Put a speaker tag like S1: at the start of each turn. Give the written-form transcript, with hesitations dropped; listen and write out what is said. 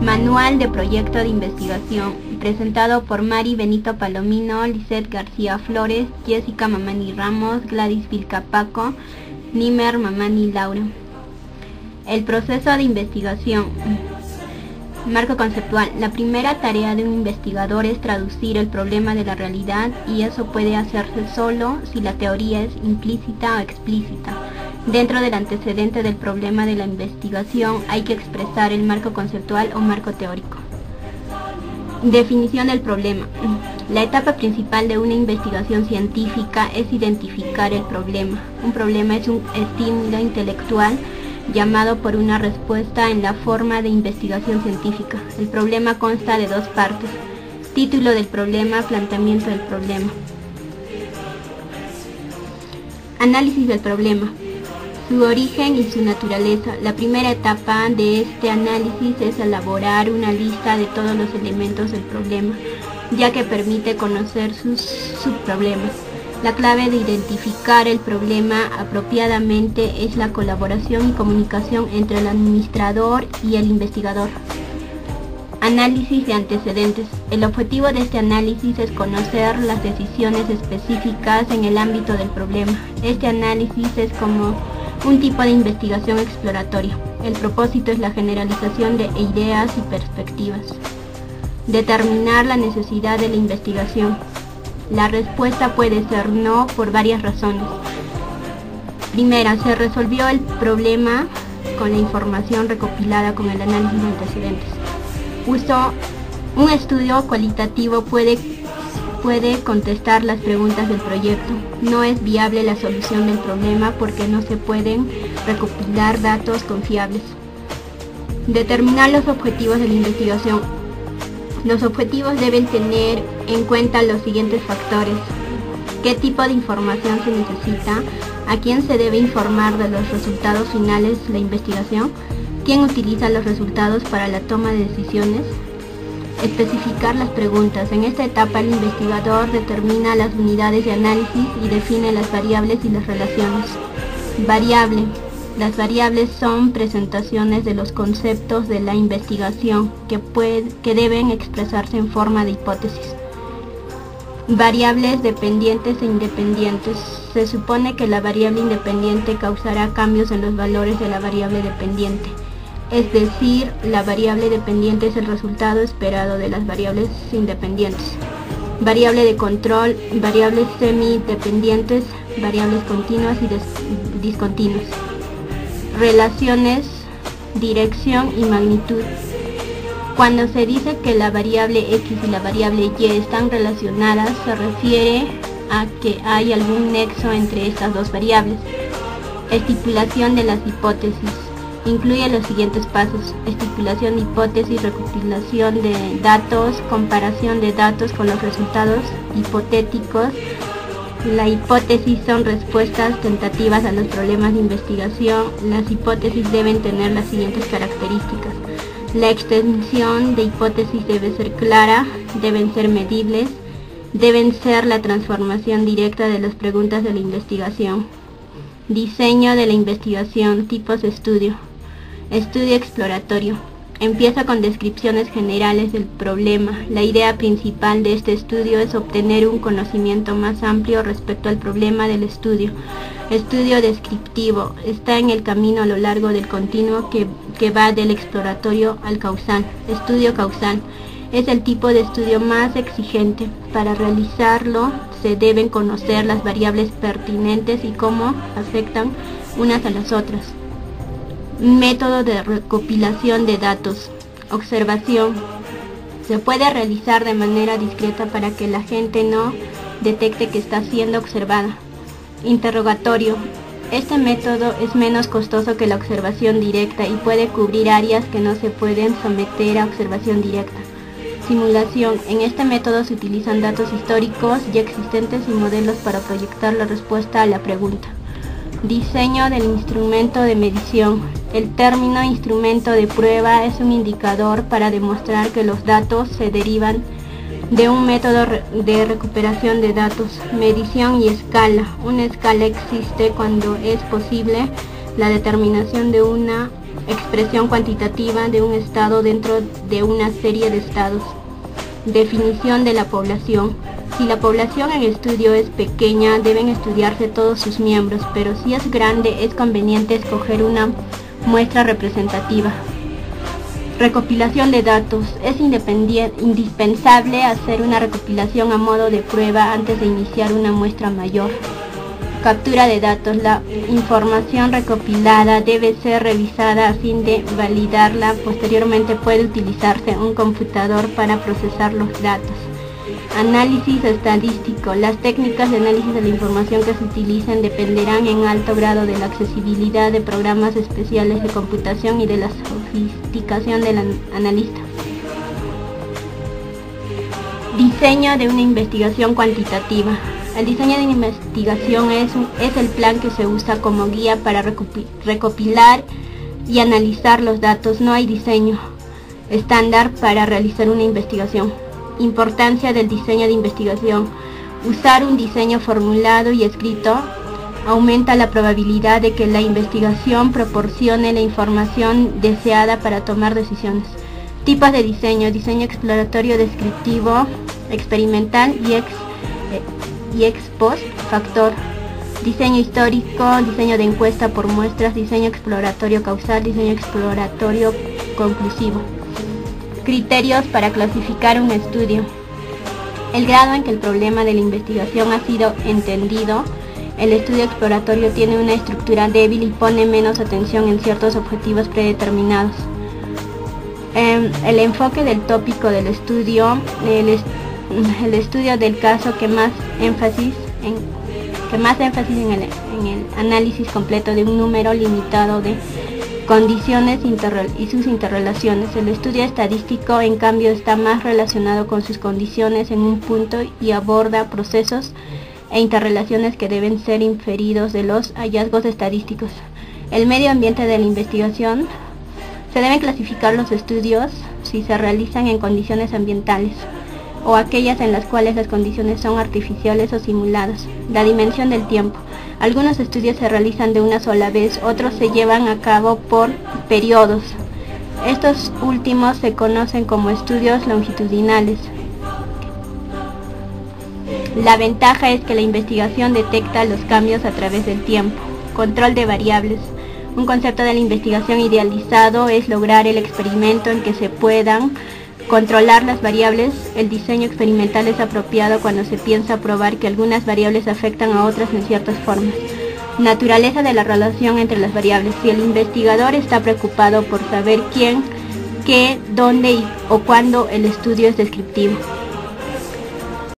S1: Manual de Proyecto de Investigación, presentado por Mari Benito Palomino, Lisette García Flores, Jessica Mamani Ramos, Gladys Vilcapaco, Nimer Mamani Laura. El proceso de investigación. Marco conceptual. La primera tarea de un investigador es traducir el problema de la realidad, y eso puede hacerse solo si la teoría es implícita o explícita. Dentro del antecedente del problema de la investigación hay que expresar el marco conceptual o marco teórico. Definición del problema. La etapa principal de una investigación científica es identificar el problema. Un problema es un estímulo intelectual llamado por una respuesta en la forma de investigación científica. El problema consta de dos partes: título del problema, planteamiento del problema. Análisis del problema. Su origen y su naturaleza. La primera etapa de este análisis es elaborar una lista de todos los elementos del problema, ya que permite conocer sus subproblemas. La clave de identificar el problema apropiadamente es la colaboración y comunicación entre el administrador y el investigador. Análisis de antecedentes. El objetivo de este análisis es conocer las decisiones específicas en el ámbito del problema. Este análisis es como un tipo de investigación exploratoria. El propósito es la generalización de ideas y perspectivas. Determinar la necesidad de la investigación. La respuesta puede ser no por varias razones. Primera, se resolvió el problema con la información recopilada con el análisis de antecedentes. Un estudio cualitativo puede contestar las preguntas del proyecto. No es viable la solución del problema porque no se pueden recopilar datos confiables. Determinar los objetivos de la investigación. Los objetivos deben tener en cuenta los siguientes factores: qué tipo de información se necesita, a quién se debe informar de los resultados finales de la investigación, quién utiliza los resultados para la toma de decisiones. Especificar las preguntas. En esta etapa el investigador determina las unidades de análisis y define las variables y las relaciones. Variable. Las variables son presentaciones de los conceptos de la investigación que deben expresarse en forma de hipótesis. Variables dependientes e independientes. Se supone que la variable independiente causará cambios en los valores de la variable dependiente. Es decir, la variable dependiente es el resultado esperado de las variables independientes. Variable de control, variables semidependientes, variables continuas y discontinuas. Relaciones, dirección y magnitud. Cuando se dice que la variable X y la variable Y están relacionadas, se refiere a que hay algún nexo entre estas dos variables. Estipulación de las hipótesis. Incluye los siguientes pasos: estipulación de hipótesis, recopilación de datos, comparación de datos con los resultados hipotéticos. La hipótesis son respuestas tentativas a los problemas de investigación. Las hipótesis deben tener las siguientes características: la extensión de hipótesis debe ser clara, deben ser medibles, deben ser la transformación directa de las preguntas de la investigación. Diseño de la investigación, tipos de estudio. Estudio exploratorio. Empieza con descripciones generales del problema. La idea principal de este estudio es obtener un conocimiento más amplio respecto al problema del estudio. Estudio descriptivo. Está en el camino a lo largo del continuo que va del exploratorio al causal. Estudio causal. Es el tipo de estudio más exigente. Para realizarlo se deben conocer las variables pertinentes y cómo afectan unas a las otras. Método de recopilación de datos. Observación. Se puede realizar de manera discreta para que la gente no detecte que está siendo observada. Interrogatorio. Este método es menos costoso que la observación directa y puede cubrir áreas que no se pueden someter a observación directa. Simulación. En este método se utilizan datos históricos ya existentes y modelos para proyectar la respuesta a la pregunta. Diseño del instrumento de medición. El término instrumento de prueba es un indicador para demostrar que los datos se derivan de un método de recuperación de datos. Medición y escala. Una escala existe cuando es posible la determinación de una expresión cuantitativa de un estado dentro de una serie de estados. Definición de la población. Si la población en estudio es pequeña, deben estudiarse todos sus miembros, pero si es grande, es conveniente escoger una muestra representativa. Recopilación de datos. Es indispensable hacer una recopilación a modo de prueba antes de iniciar una muestra mayor. Captura de datos. La información recopilada debe ser revisada a fin de validarla. Posteriormente puede utilizarse un computador para procesar los datos. Análisis estadístico. Las técnicas de análisis de la información que se utilicen dependerán en alto grado de la accesibilidad de programas especiales de computación y de la sofisticación del analista. Diseño de una investigación cuantitativa. El diseño de una investigación es el plan que se usa como guía para recopilar y analizar los datos. No hay diseño estándar para realizar una investigación. Importancia del diseño de investigación. Usar un diseño formulado y escrito aumenta la probabilidad de que la investigación proporcione la información deseada para tomar decisiones. Tipos de diseño. Diseño exploratorio, descriptivo, experimental y ex post factor. Diseño histórico, diseño de encuesta por muestras, diseño exploratorio causal, diseño exploratorio conclusivo. Criterios para clasificar un estudio. El grado en que el problema de la investigación ha sido entendido. El estudio exploratorio tiene una estructura débil y pone menos atención en ciertos objetivos predeterminados. El enfoque del tópico del estudio. El estudio del caso que más énfasis en el análisis completo de un número limitado de condiciones y sus interrelaciones. El estudio estadístico, en cambio, está más relacionado con sus condiciones en un punto y aborda procesos e interrelaciones que deben ser inferidos de los hallazgos estadísticos. El medio ambiente de la investigación. Se deben clasificar los estudios si se realizan en condiciones ambientales o aquellas en las cuales las condiciones son artificiales o simuladas. La dimensión del tiempo. Algunos estudios se realizan de una sola vez, otros se llevan a cabo por periodos. Estos últimos se conocen como estudios longitudinales. La ventaja es que la investigación detecta los cambios a través del tiempo. Control de variables. Un concepto de la investigación idealizado es lograr el experimento en que se puedan controlar las variables. El diseño experimental es apropiado cuando se piensa probar que algunas variables afectan a otras en ciertas formas. Naturaleza de la relación entre las variables. Si el investigador está preocupado por saber quién, qué, dónde o cuándo, el estudio es descriptivo.